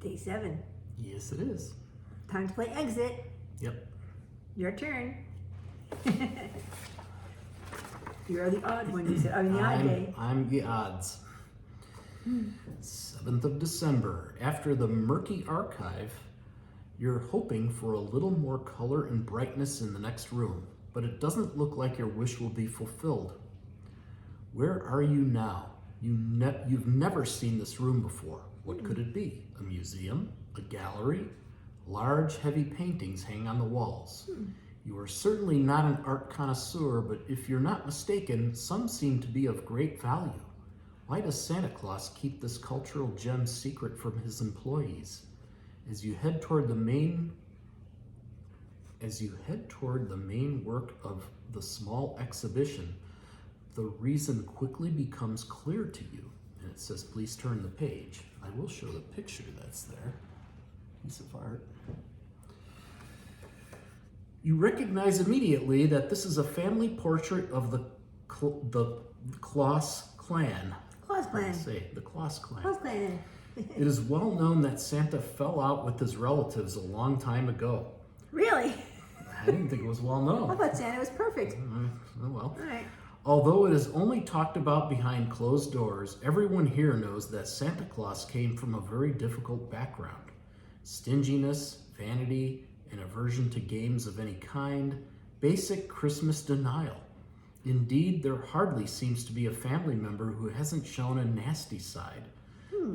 Day 7. Yes, it is. Time to play exit. Yep. Your turn. You're the odd one, you said. I mean, the odd day. I'm the odds. 7th of December. After the murky archive, you're hoping for a little more color and brightness in the next room, but it doesn't look like your wish will be fulfilled. Where are you now? You've never seen this room before. What could it be? A museum? A gallery? Large, heavy paintings hang on the walls. You are certainly not an art connoisseur, but if you're not mistaken, some seem to be of great value. Why does Santa Claus keep this cultural gem secret from his employees? As you head toward the main work of the small exhibition, the reason quickly becomes clear to you. And it says, please turn the page. I will show the picture that's there. Piece of art. You recognize immediately that this is a family portrait of the Claus clan. Claus clan. The Claus clan. Claus clan. It is well known that Santa fell out with his relatives a long time ago. Really? I didn't think it was well known. I thought Santa was perfect. Oh well. All right. Although it is only talked about behind closed doors, everyone here knows that Santa Claus came from a very difficult background. Stinginess, vanity, an aversion to games of any kind, basic Christmas denial. Indeed, there hardly seems to be a family member who hasn't shown a nasty side.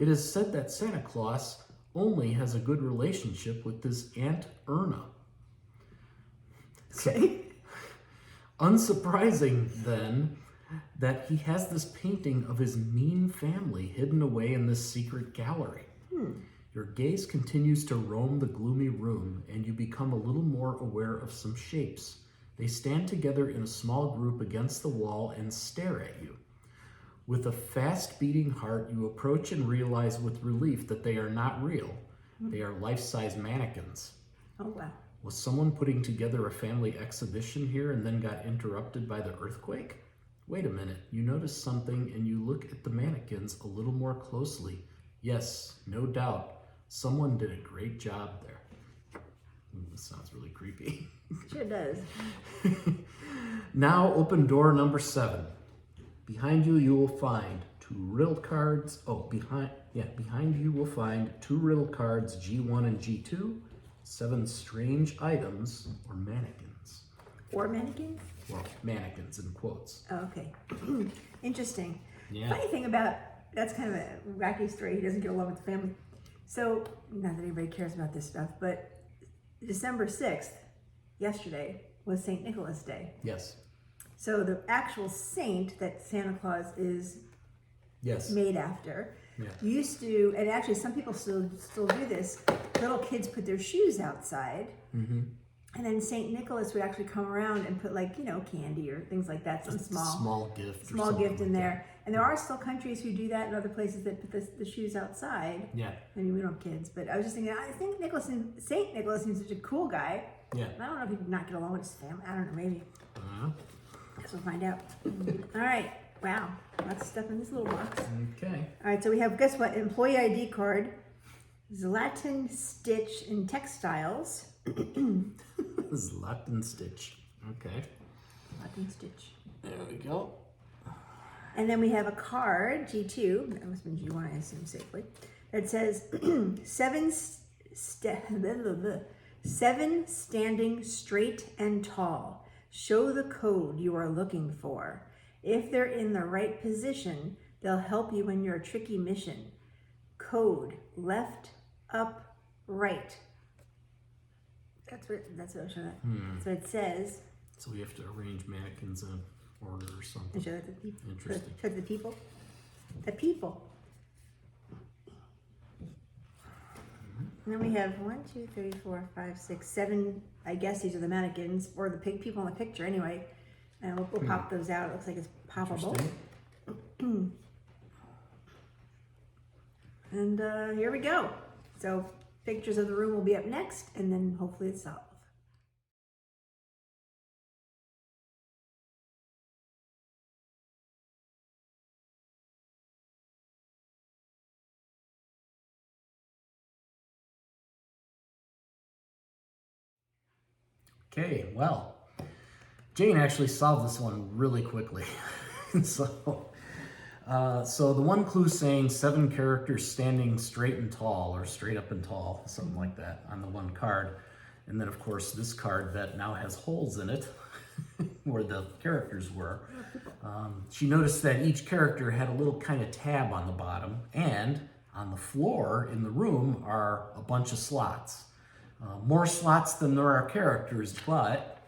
It is said that Santa Claus only has a good relationship with his Aunt Erna. Okay. Unsurprising, then, that he has this painting of his mean family hidden away in this secret gallery. Your gaze continues to roam the gloomy room, and you become a little more aware of some shapes. They stand together in a small group against the wall and stare at you. With a fast-beating heart, you approach and realize with relief that they are not real. They are life-size mannequins. Oh, wow. Was someone putting together a family exhibition here and then got interrupted by the earthquake? Wait a minute, you notice something and you look at the mannequins a little more closely. Yes, no doubt, someone did a great job there. This sounds really creepy. Sure does. Now open door number 7. Behind you, you will find 2 riddle cards. Behind you will find 2 riddle cards, G1 and G2, 7 strange items, or mannequins. Or mannequins? Well, mannequins in quotes. Oh, okay. Interesting. Yeah. Funny thing about, that's kind of a wacky story. He doesn't get along with the family. So, not that anybody cares about this stuff, but December 6th, yesterday, was St. Nicholas Day. Yes. So the actual saint that Santa Claus is made after used to, and actually some people still do this, little kids put their shoes outside, and then St. Nicholas would actually come around and put, like, candy or things like that, some small gift in there. And there are still countries who do that, and other places that put the shoes outside. Yeah. I mean, we don't have kids, but I was just thinking, I think St. Nicholas seems such a cool guy. Yeah. I don't know if he would not get along with his family. I don't know, maybe. Guess we'll find out. All right. Wow. Lots of stuff in this little box. Okay. All right. So we have, guess what? Employee ID card. Zlatan Stitch in textiles. Zlatan Stitch. Okay. Zlatan Stitch. There we go. And then we have a card, G2. That must have been G1, I assume, safely. That says 7 standing straight and tall. Show the code you are looking for. If they're in the right position, they'll help you in your tricky mission. Code left, up, right. That's what it says. So we have to arrange mannequins in order or something. And show that to the people. Interesting. Show the people. The people. And then we have 1, 2, 3, 4, 5, 6, 7. I guess these are the mannequins or the people in the picture anyway. And we'll pop those out. It looks like it's poppable. And here we go. So pictures of the room will be up next, and then hopefully it's solved. Okay, well, Jane actually solved this one really quickly. So the one clue saying 7 characters standing straight and tall, or straight up and tall, something like that, on the one card. And then, of course, this card that now has holes in it, where the characters were. She noticed that each character had a little kind of tab on the bottom, and on the floor in the room are a bunch of slots. More slots than there are characters, but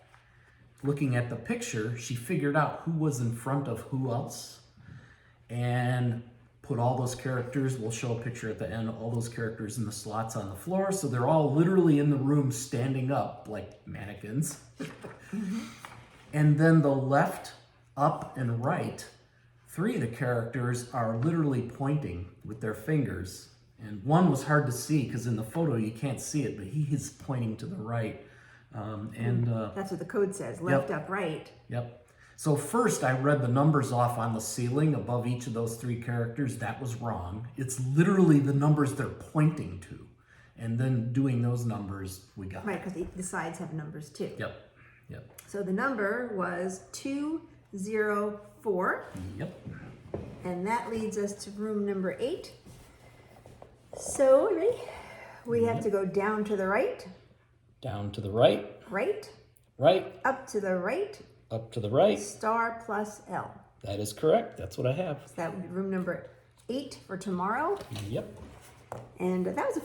looking at the picture, she figured out who was in front of who else and put all those characters, we'll show a picture at the end, all those characters in the slots on the floor, so they're all literally in the room standing up like mannequins. And then the left, up, and right, 3 of the characters are literally pointing with their fingers. And one was hard to see because in the photo you can't see it, but he is pointing to the right. That's what the code says, left, up, right. Yep. So first I read the numbers off on the ceiling above each of those 3 characters. That was wrong. It's literally the numbers they're pointing to. And then doing those numbers, we got right, because the sides have numbers too. Yep. Yep. So the number was 204. Yep. And that leads us to room number 8. So, ready? We have to go down to the right. Down to the right. Right. Right. Up to the right. Up to the right. Star plus L. That is correct. That's what I have. So that would be room number 8 for tomorrow. Yep. And I thought that was a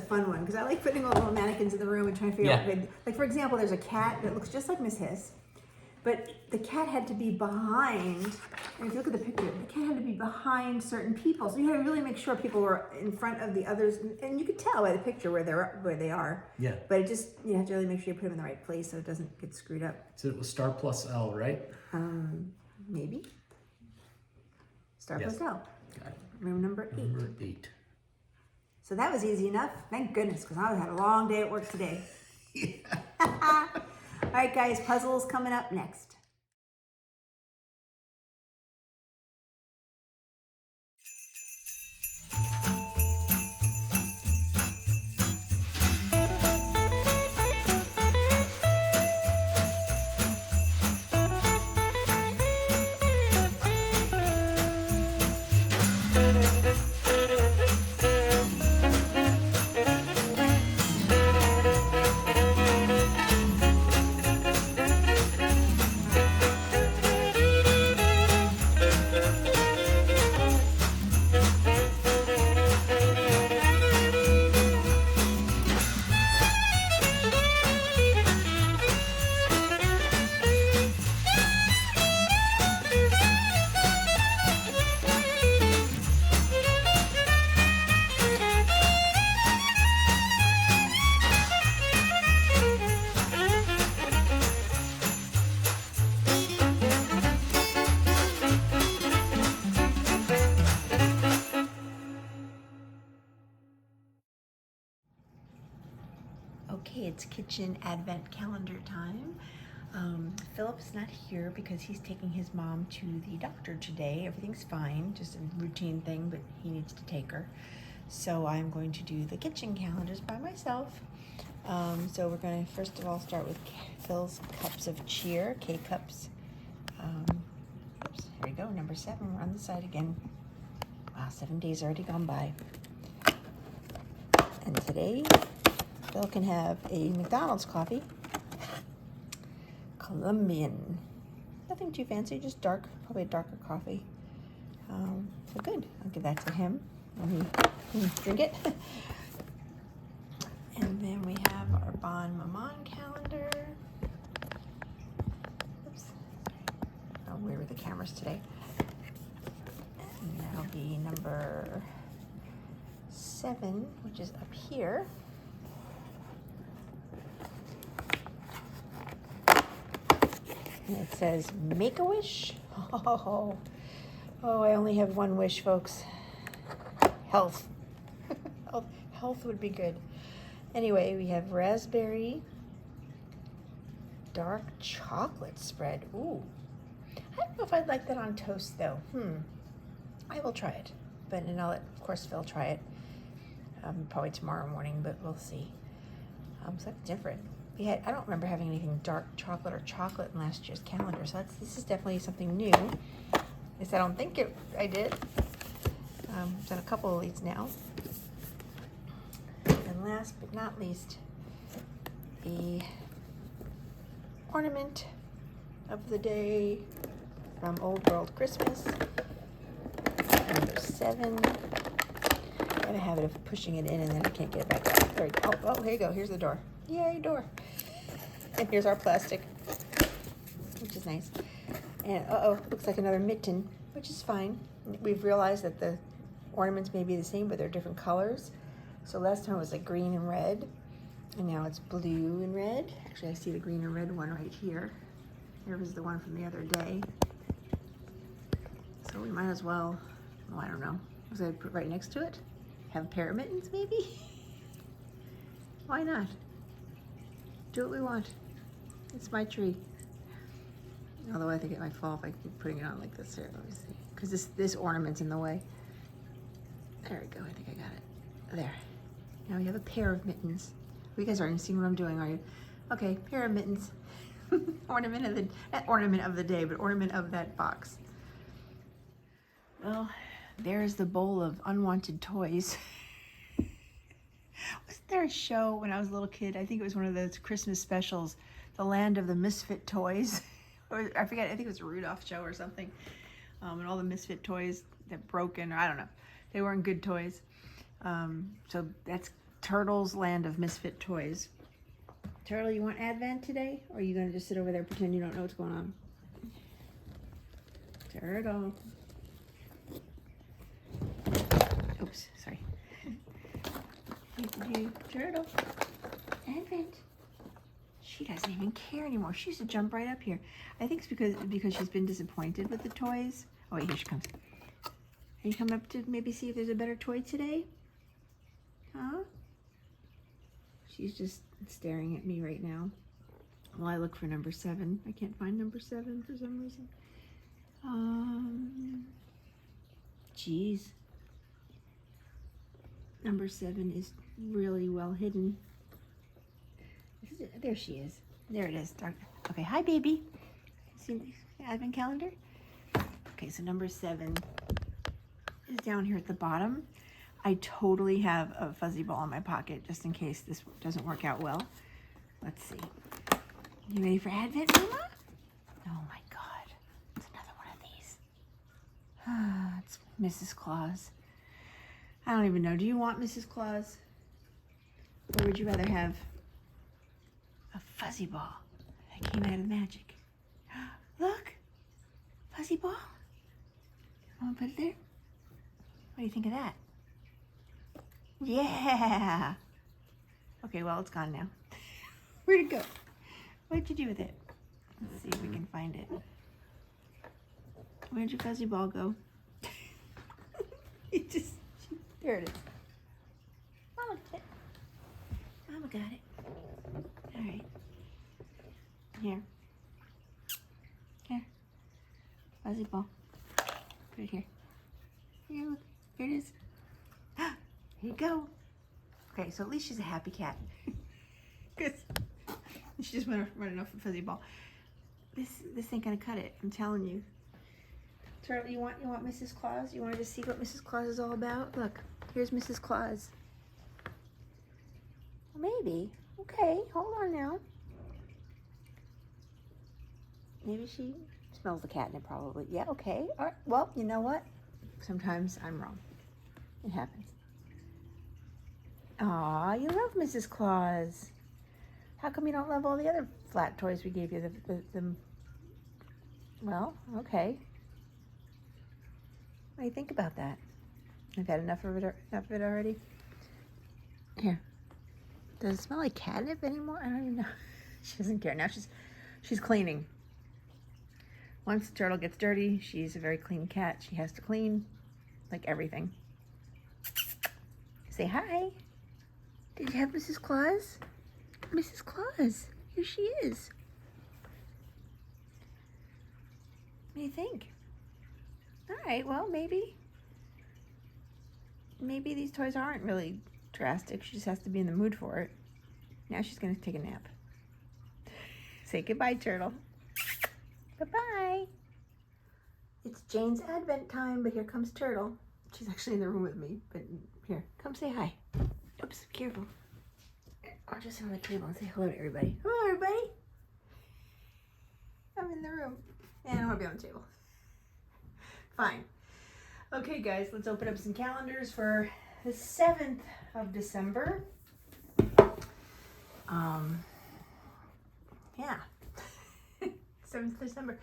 fun one because I like putting all the little mannequins in the room and trying to figure out, like for example, there's a cat that looks just like Miss Hiss, but the cat had to be behind, and if you look at the picture, the cat had to be behind certain people. So you had to really make sure people were in front of the others, and you could tell by the picture where they are. Yeah. But you have to really make sure you put them in the right place so it doesn't get screwed up. So it was star plus L, right? Maybe. Star Yes. plus L. Got it. Room number 8. Number 8. So that was easy enough. Thank goodness, because I had a long day at work today. All right, guys, puzzles coming up next. Okay, it's kitchen advent calendar time. Philip's not here because he's taking his mom to the doctor today. Everything's fine, just a routine thing, but he needs to take her. So I'm going to do the kitchen calendars by myself. So we're going to first of all start with Phil's cups of cheer, K-cups. Oops, here we go, number 7, we're on the side again. Wow, 7 days already gone by. And today, Phil can have a McDonald's coffee. Colombian. Nothing too fancy, just dark, probably a darker coffee. So good, I'll give that to him when he can drink it. And then we have our Bon Maman calendar. Oops, oh, where were the cameras today? And that'll be number 7, which is up here. And it says, make a wish. Oh, I only have one wish, folks. Health. Health would be good. Anyway, we have raspberry dark chocolate spread. Ooh. I don't know if I'd like that on toast, though. I will try it. And I'll let, of course, Phil try it. Probably tomorrow morning, but we'll see. So that's different. I don't remember having anything dark chocolate or chocolate in last year's calendar, so this is definitely something new. At least I don't think I did. I've done a couple of these now. And last but not least, the ornament of the day from Old World Christmas, number 7. I have a habit of pushing it in and then I can't get it back out. There we go. Oh, here you go. Here's the door. Yay, door. And here's our plastic, which is nice. And looks like another mitten, which is fine. We've realized that the ornaments may be the same, but they're different colors. So last time it was like green and red, and now it's blue and red. Actually, I see the green and red one right here. Here was the one from the other day. So we might as well, I don't know. Was I put right next to it? Have a pair of mittens, maybe? Why not? Do what we want. It's my tree. Although I think it might fall if I keep putting it on like this here. Let me see. Because this ornament's in the way. There we go. I think I got it. There. Now we have a pair of mittens. You guys aren't seeing what I'm doing, are you? Okay, pair of mittens. Ornament of not ornament of the day, but ornament of that box. Well, there's the bowl of unwanted toys. Wasn't there a show when I was a little kid? I think it was one of those Christmas specials, The Land of the Misfit Toys. Or I forget, I think it was a Rudolph show or something. And all the misfit toys that broken, or I don't know. They weren't good toys. So that's Turtle's Land of Misfit Toys. Turtle, you want Advent today? Or are you going to just sit over there and pretend you don't know what's going on? Turtle. Oops, sorry. Turtle. Advent. She doesn't even care anymore. She used to jump right up here. I think it's because she's been disappointed with the toys. Oh wait, here she comes. Are you coming up to maybe see if there's a better toy today? Huh? She's just staring at me right now while I look for number 7. I can't find number 7 for some reason. Geez. Number 7 is really well hidden. There she is. There it is. Okay, hi baby. See the advent calendar? Okay, so number 7 is down here at the bottom. I totally have a fuzzy ball in my pocket just in case this doesn't work out well. Let's see. You ready for Advent, Mama? Oh my God. It's another one of these. It's Mrs. Claus. I don't even know. Do you want Mrs. Claus? Or would you rather have a fuzzy ball that came out of magic? Look! Fuzzy ball. Want to put it there? What do you think of that? Yeah! Okay, well, it's gone now. Where'd it go? What'd you do with it? Let's see if we can find it. Where'd your fuzzy ball go? There it is. Mama got it. Mama got it. All right. Here. Here. Fuzzy ball. Put it here. Here, look. Here it is. Here you go. Okay, so at least she's a happy cat. Because she just went running off a fuzzy ball. This ain't gonna cut it. I'm telling you. Turtle, you want Mrs. Claus? You want to just see what Mrs. Claus is all about? Look, here's Mrs. Claus. Maybe. Okay, hold on now. Maybe she smells the catnip probably. Yeah, okay. All right. Well, you know what? Sometimes I'm wrong. It happens. Aw, you love Mrs. Claus. How come you don't love all the other flat toys we gave you? Well, okay. What do you think about that? I've had enough of it already. Here. Does it smell like catnip anymore? I don't even know. She doesn't care. Now she's cleaning. Once Turtle gets dirty, she's a very clean cat. She has to clean, like everything. Say hi. Did you have Mrs. Claus? Mrs. Claus. Here she is. What do you think? All right, well, maybe these toys aren't really drastic. She just has to be in the mood for it. Now she's going to take a nap. Say goodbye, Turtle. Bye-bye. It's Jane's Advent time, but here comes Turtle. She's actually in the room with me, but here, come say hi. Oops, careful. I'll just sit on the table and say hello to everybody. Hello, everybody. I'm in the room. And I don't want to be on the table. Fine. Okay, guys, let's open up some calendars for the 7th of December. Yeah. 7th of December.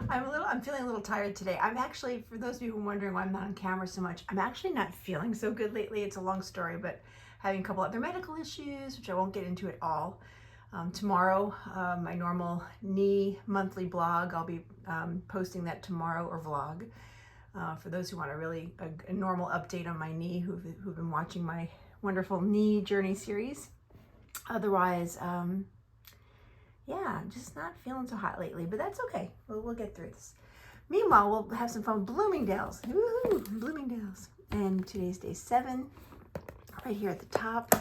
I'm feeling a little tired today. I'm actually, for those of you who are wondering why I'm not on camera so much, I'm actually not feeling so good lately. It's a long story, but having a couple other medical issues, which I won't get into at all. Tomorrow, my normal knee monthly blog, I'll be posting that tomorrow, or vlog. For those who want a normal update on my knee, who've been watching my wonderful knee journey series. Otherwise, yeah, just not feeling so hot lately, but that's okay. We'll get through this. Meanwhile, we'll have some fun with Bloomingdale's. Woohoo, Bloomingdale's. And today's day 7, right here at the top.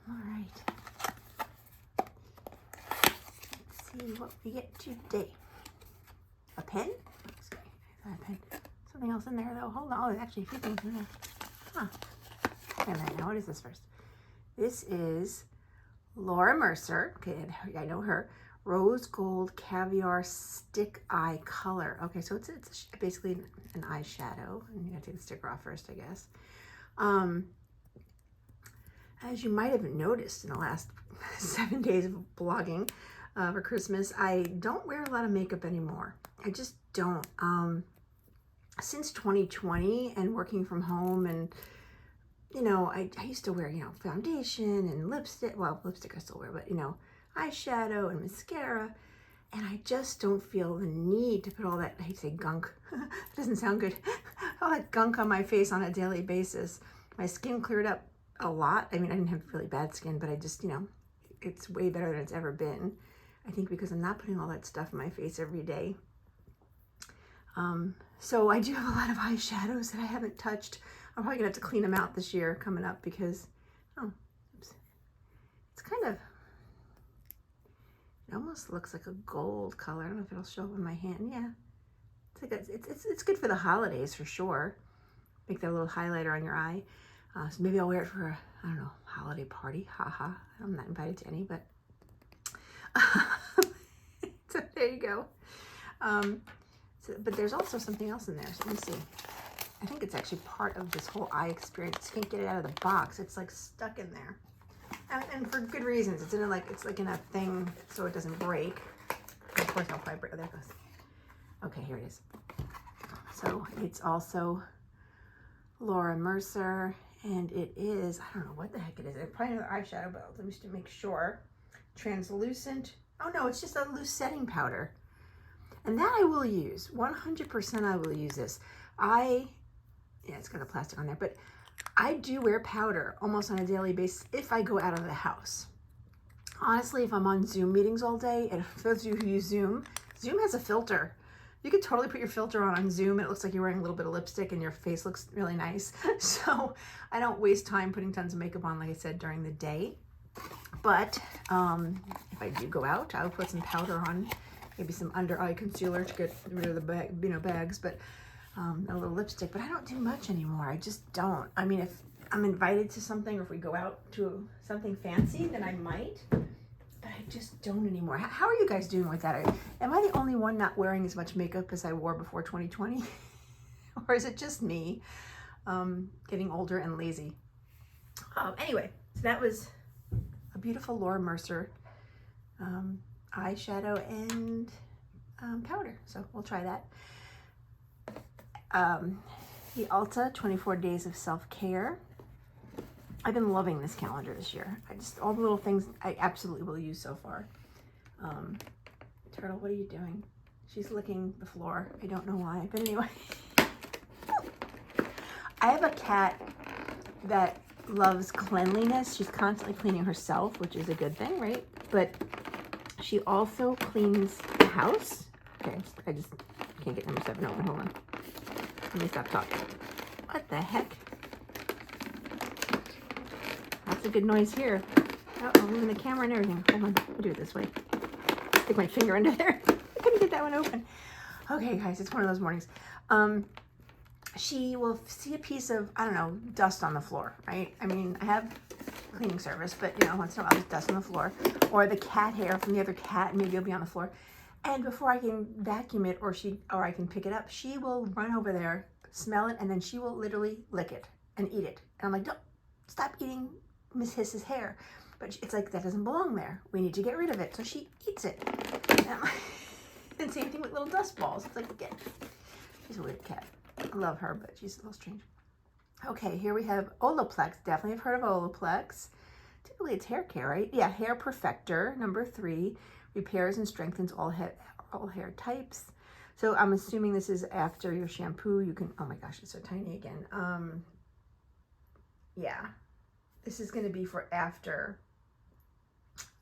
All right. Let's see what we get today. A pen? Is that a pen? Something else in there, though. Hold on. Oh, there's actually a few things in there. Huh. Wait a minute. Now, what is this first? This is Laura Mercer. Okay, I know her. Rose Gold Caviar Stick Eye Color. Okay, so it's basically an eyeshadow. And you gotta take the sticker off first, I guess. As you might have noticed in the last 7 days of blogging for Christmas, I don't wear a lot of makeup anymore. I just don't. Since 2020 and working from home, and you know, I used to wear, you know, foundation and lipstick. Well, lipstick I still wear, but you know, eyeshadow and mascara. And I just don't feel the need to put all that, I hate to say gunk, that doesn't sound good, all that gunk on my face on a daily basis. My skin cleared up a lot. I mean, I didn't have really bad skin, but I just, you know, it's way better than it's ever been. I think because I'm not putting all that stuff in my face every day. So I do have a lot of eyeshadows that I haven't touched. I'm probably gonna have to clean them out this year coming up because, oops. It's kind of, it almost looks like a gold color. I don't know if it'll show up in my hand. Yeah, it's like it's good for the holidays for sure. Make that little highlighter on your eye. So maybe I'll wear it for a, I don't know, holiday party. Haha. I'm not invited to any, but so there you go. But there's also something else in there. So let me see. I think it's actually part of this whole eye experience. You can't get it out of the box. It's like stuck in there. And for good reasons. It's in it's like in a thing so it doesn't break. Of course I'll probably break. Oh, there it goes. Okay, here it is. So it's also Laura Mercer, and it is, I don't know what the heck it is. It's probably another eyeshadow, but let me just make sure. Translucent. Oh no, it's just a loose setting powder. And that I will use. 100% I will use this. Yeah, it's got a plastic on there, but I do wear powder almost on a daily basis if I go out of the house. Honestly, if I'm on Zoom meetings all day, and for those of you who use Zoom, Zoom has a filter. You could totally put your filter on Zoom and it looks like you're wearing a little bit of lipstick and your face looks really nice. So I don't waste time putting tons of makeup on, like I said, during the day. But if I do go out, I'll put some powder on, maybe some under eye concealer to get rid of the bags, but a little lipstick. But I don't do much anymore. I just don't. I mean, if I'm invited to something or if we go out to something fancy, then I might. But I just don't anymore. How are you guys doing with that? Am I the only one not wearing as much makeup as I wore before 2020? Or is it just me getting older and lazy? Anyway, so that was a beautiful Laura Mercer eyeshadow and powder. So we'll try that. The Ulta 24 Days of Self-Care. I've been loving this calendar this year. All the little things I absolutely will use so far. Turtle, what are you doing? She's licking the floor. I don't know why, but anyway. I have a cat that loves cleanliness. She's constantly cleaning herself, which is a good thing, right? But she also cleans the house. Okay, I just can't get number 7 open. Hold on. Let me stop talking. What the heck? That's a good noise here. I'm moving the camera and everything. Hold on, I'll do it this way. Stick my finger under there. I couldn't get that one open. Okay, guys, it's one of those mornings. She will see a piece of, I don't know, dust on the floor, right? I mean, I have cleaning service, but you know, once in a while there's dust on the floor, or the cat hair from the other cat, maybe it'll be on the floor. And before I can vacuum it or I can pick it up, she will run over there, smell it, and then she will literally lick it and eat it. And I'm like, no, stop eating Miss Hiss's hair. But it's like, that doesn't belong there. We need to get rid of it. So she eats it. And same thing with little dust balls. It's like, again, she's a weird cat. I love her, but she's a little strange. Okay, here we have Olaplex. Definitely have heard of Olaplex. Typically it's hair care, right? Yeah, Hair Perfector, number 3. Repairs and strengthens all hair types. So I'm assuming this is after your shampoo. You can, oh my gosh, it's so tiny again. Yeah, this is going to be for after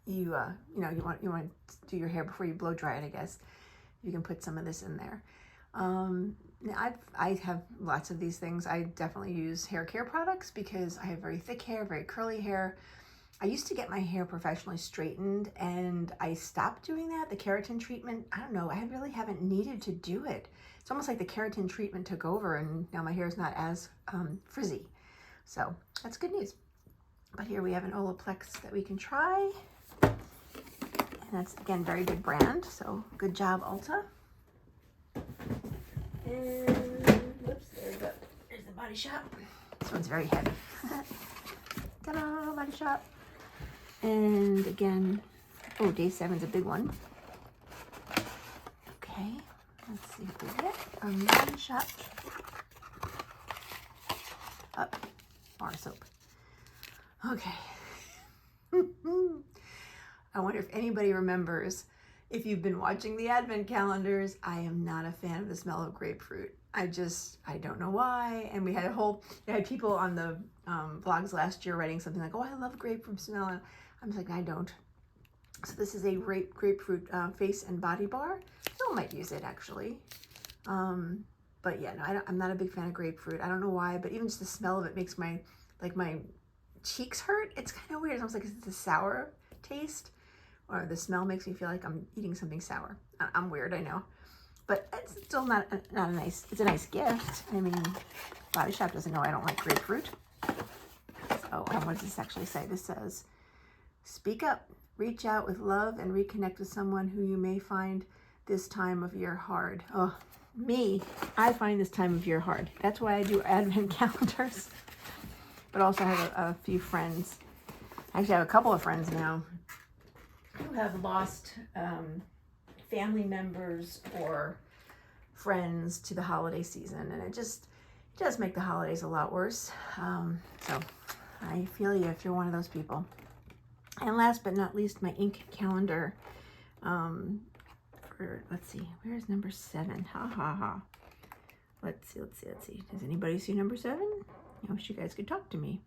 you, you know, you want to do your hair before you blow dry it, I guess. You can put some of this in there. I have lots of these things. I definitely use hair care products because I have very thick hair, very curly hair. I used to get my hair professionally straightened and I stopped doing that. The keratin treatment, I don't know, I really haven't needed to do it. It's almost like the keratin treatment took over and now my hair is not as frizzy. So that's good news. But here we have an Olaplex that we can try. And that's, again, very good brand. So good job, Ulta. And, whoops, there's the Body Shop. This one's very heavy. Ta-da, Body Shop. And again, oh, day 7's a big one. Okay, let's see what we get from Body Shop. Up, bar soap. Okay. I wonder if anybody remembers, if you've been watching the advent calendars, I am not a fan of the smell of grapefruit. I don't know why. And we had I had people on the vlogs last year writing something like, oh, I love grapefruit smell. And I was like, I don't. So this is a grapefruit face and body bar. Still might use it actually. But yeah, no, I'm not a big fan of grapefruit. I don't know why, but even just the smell of it makes my cheeks hurt. It's kind of weird. It's almost like it's a sour taste, or the smell makes me feel like I'm eating something sour. I'm weird, I know. But it's still not a nice, it's a nice gift. I mean, Body Shop doesn't know I don't like grapefruit. So, what does this actually say? This says, speak up, reach out with love, and reconnect with someone who you may find this time of year hard. Oh, me, I find this time of year hard. That's why I do advent calendars. But also I have a few friends. Actually, I have a couple of friends now who have lost family members or friends to the holiday season, and it does make the holidays a lot worse. So I feel you if you're one of those people. And last but not least, my ink calendar. Let's see, where's number 7? Ha ha ha. Let's see. Does anybody see number 7? I wish you guys could talk to me.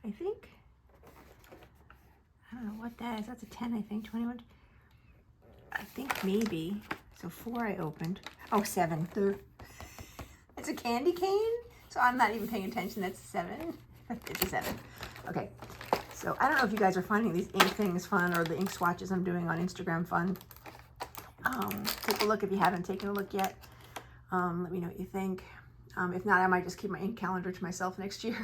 I think, I don't know what that is. That's a 10, I think. 21. I think maybe. So 4 I opened. Oh, 7. It's a candy cane? So I'm not even paying attention. That's 7. It's a 7. Okay. So I don't know if you guys are finding these ink things fun or the ink swatches I'm doing on Instagram fun. Take a look if you haven't taken a look yet. Let me know what you think. If not, I might just keep my ink calendar to myself next year.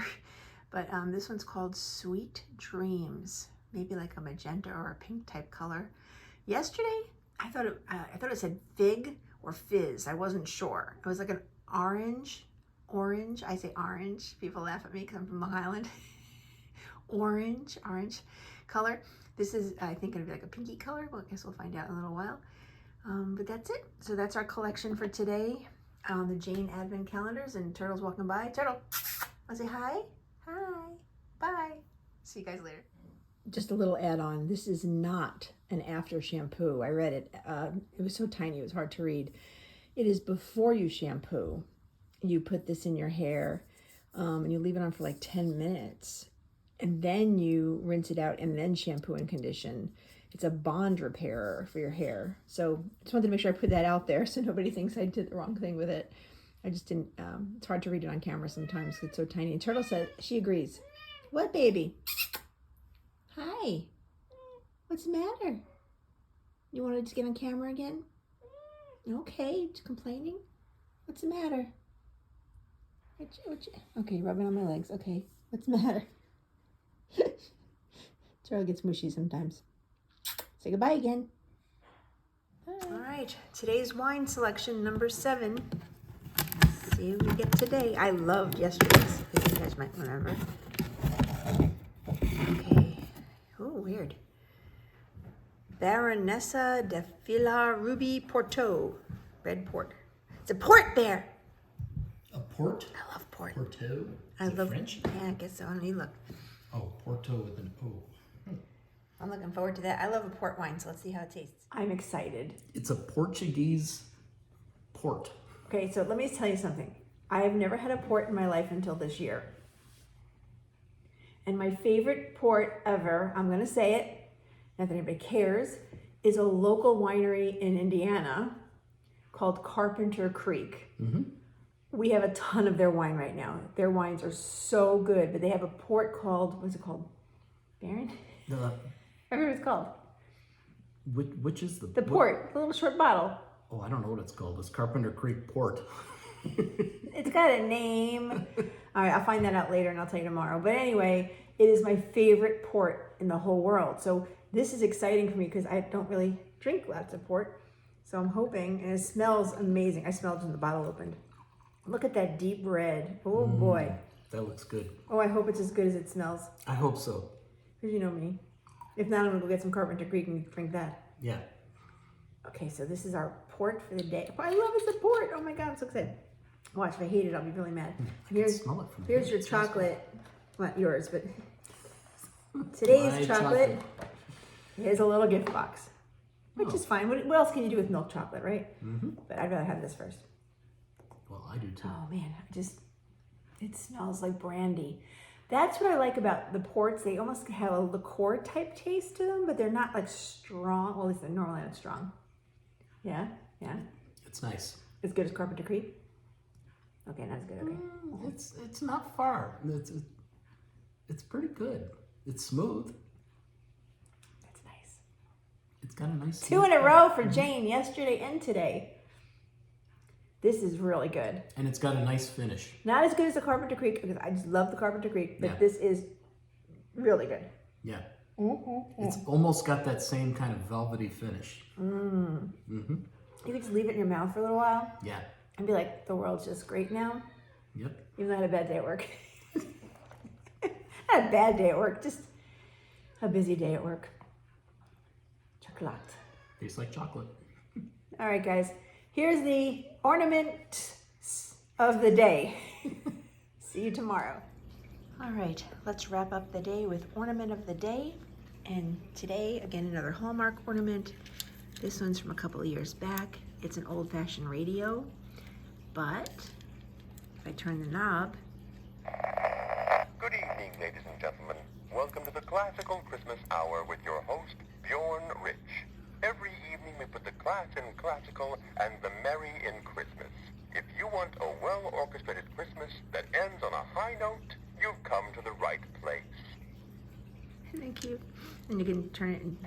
But this one's called Sweet Dreams. Maybe like a magenta or a pink type color. Yesterday, I thought it said fig or fizz. I wasn't sure. It was like an orange. I say orange. People laugh at me because I'm from Long Island. orange color. This is, I think, gonna be like a pinky color. Well, I guess we'll find out in a little while. But that's it. So that's our collection for today on the Jane Advent calendars. And Turtle's walking by. Turtle, wanna say hi? Hi. Bye. See you guys later. Just a little add-on. This is not an after shampoo. I read it. It was so tiny, it was hard to read. It is before you shampoo. You put this in your hair and you leave it on for like 10 minutes. And then you rinse it out and then shampoo and condition. It's a bond repairer for your hair. So just wanted to make sure I put that out there so nobody thinks I did the wrong thing with it. I just didn't, it's hard to read it on camera sometimes because it's so tiny. And Turtle says, she agrees. What, baby? Hi. What's the matter? You wanted to get on camera again? Okay, just complaining? What's the matter? Okay, rubbing on my legs. Okay, what's the matter? Charlie gets mushy sometimes. Say goodbye again. Bye. All right, today's wine selection, number 7. Let's see what we get today. I loved yesterday's, as you guys might remember. Okay. Oh, weird. Baronessa de Fila Ruby Porto. Red port. It's a port bear. A port? I love port. Porto? I Is it love French? Yeah, I guess so. Honey, look. Oh, Porto with an O. I'm looking forward to that. I love a port wine, so let's see how it tastes. I'm excited. It's a Portuguese port. Okay, so let me tell you something. I have never had a port in my life until this year. And my favorite port ever, I'm going to say it, not that anybody cares, is a local winery in Indiana called Carpenter Creek. Mm-hmm. We have a ton of their wine right now. Their wines are so good, but they have a port called, what's it called? Baron? I remember what it's called. Which is the port, the little short bottle. Oh, I don't know what it's called. It's Carpenter Creek Port. It's got a name. All right, I'll find that out later and I'll tell you tomorrow. But anyway, it is my favorite port in the whole world. So this is exciting for me because I don't really drink lots of port. So I'm hoping, and it smells amazing. I smelled it when the bottle opened. Look at that deep red. Oh boy. That looks good. Oh, I hope it's as good as it smells. I hope so. Because you know me. If not, I'm going to go get some Carpenter Creek and drink that. Yeah. Okay, so this is our port for the day. I love it's a port. Oh my God, I'm so excited. Watch, if I hate it, I'll be really mad. Here's your chocolate. Not yours, but today's chocolate is a little gift box, which is fine. What else can you do with milk chocolate, right? Mm-hmm. But I'd rather have this first. Well, I do too. Oh man, it smells like brandy. That's what I like about the ports. They almost have a liqueur type taste to them, but they're not like strong. Well, at least they're normally not strong. Yeah. It's nice. As good as Carpenter Creek? Okay, not as good. Okay. It's not far. It's pretty good. It's smooth. That's nice. It's got a nice 2 in a row for Jane yesterday and today. This is really good. And it's got a nice finish. Not as good as the Carpenter Creek, because I just love the Carpenter Creek, but this is really good. Yeah. It's almost got that same kind of velvety finish. You could just leave it in your mouth for a little while. Yeah. And be like, the world's just great now. Yep. Even though I had a bad day at work. Not a bad day at work, just a busy day at work. Chocolate. Tastes like chocolate. All right, guys. Here's the ornament of the day. See you tomorrow. All right, let's wrap up the day with ornament of the day. And today, again, another Hallmark ornament. This one's from a couple of years back. It's an old-fashioned radio, but if I turn the knob. Good evening, ladies and gentlemen. Welcome to the Classical Christmas Hour with your host, Bjorn Rich. Every evening we put the class in classical and the merry in Christmas. If you want a well-orchestrated Christmas that ends on a high note, you've come to the right place. Isn't that cute? And you can turn it in.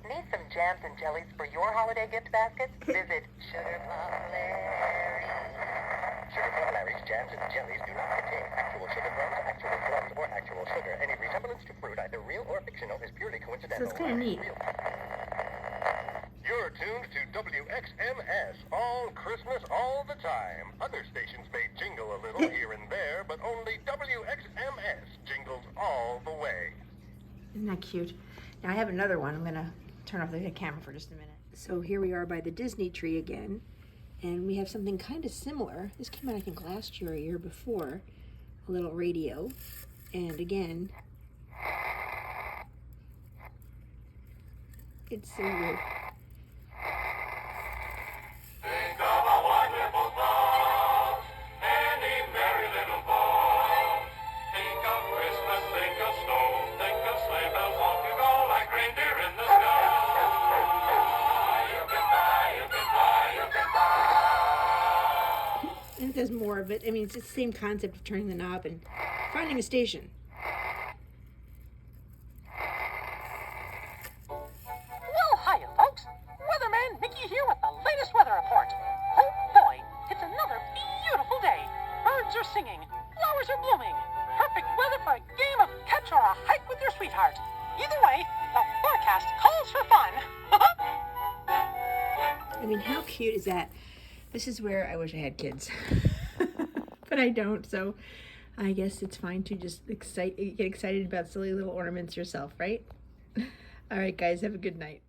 Need some jams and jellies for your holiday gift basket? Visit Sugar Plum Larry's. Sugar Plum Larry's jams and jellies do not contain actual sugar plums, actual plums, or actual sugar. Any resemblance to fruit, either real or fictional, is purely coincidental. So it's kind of neat. You're tuned to WXMS, all Christmas, all the time. Other stations may jingle a little here and there, but only WXMS jingles all the way. Isn't that cute? Now I have another one. I'm going to turn off the camera for just a minute. So here we are by the Disney tree again, and we have something kind of similar. This came out, I think, last year or a year before. A little radio. And again, it's so weird. Think of a wonderful thought, any merry little ball. Think of Christmas, think of snow, think of sleigh bells off you go like reindeer in the sky. You can fly, you can fly, you can fly. And there's more of it. I mean, it's the same concept of turning the knob and finding a station. sweetheart. Either way, the forecast calls for fun. I mean, how cute is that? This is where I wish I had kids. But I don't, so I guess it's fine to just get excited about silly little ornaments yourself, right? All right, guys, have a good night.